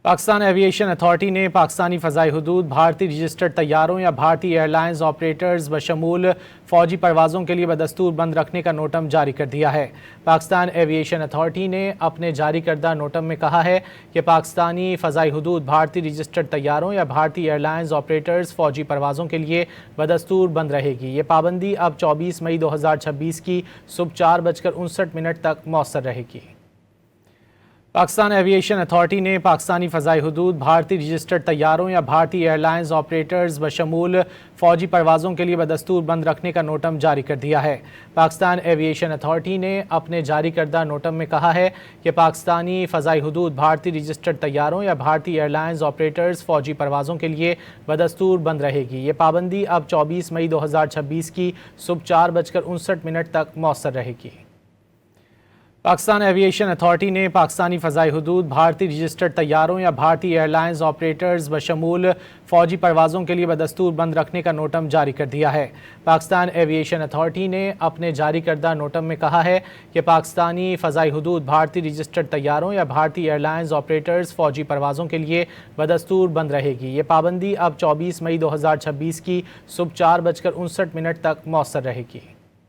Pakistan aviation authority نے پاکستانی فضائی حدود بھارتی رجسٹرڈ طیاروں یا بھارتی ایئر لائنز آپریٹرز بشمول فوجی پروازوں کے لیے بدستور بند رکھنے کا نوٹم جاری کر دیا ہے۔ پاکستان ایویشن اتھارٹی نے اپنے جاری کردہ نوٹم میں کہا ہے کہ پاکستانی فضائی حدود بھارتی رجسٹرڈ طیاروں یا بھارتی ایئر لائنز آپریٹرز فوجی پروازوں کے لیے بدستور بند رہے گی۔ یہ پابندی اب 24 مئی 2026 کی صبح 4:59 تک مؤثر رہے گی۔ پاکستان ایویشن اتھارٹی نے پاکستانی فضائی حدود بھارتی رجسٹرڈ طیاروں یا بھارتی ایئر لائنز آپریٹرز بشمول فوجی پروازوں کے لیے بدستور بند رکھنے کا نوٹم جاری کر دیا ہے۔ پاکستان ایویشن اتھارٹی نے اپنے جاری کردہ نوٹم میں کہا ہے کہ پاکستانی فضائی حدود بھارتی رجسٹرڈ طیاروں یا بھارتی ایئر لائنز آپریٹرز فوجی پروازوں کے لیے بدستور بند رہے گی۔ یہ پابندی اب 24 مئی 2026 کی صبح 4:59 تک مؤثر رہے گی۔ پاکستان ایویشن اتھارٹی نے پاکستانی فضائی حدود بھارتی رجسٹرڈ طیاروں یا بھارتی ایئر لائنز آپریٹرز بشمول فوجی پروازوں کے لیے بدستور بند رکھنے کا نوٹم جاری کر دیا ہے۔ پاکستان ایویشن اتھارٹی نے اپنے جاری کردہ نوٹم میں کہا ہے کہ پاکستانی فضائی حدود بھارتی رجسٹرڈ طیاروں یا بھارتی ایئر لائنز آپریٹرز فوجی پروازوں کے لیے بدستور بند رہے گی۔ یہ پابندی اب 24 مئی 2026 کی صبح 4:59 تک مؤثر رہے گی۔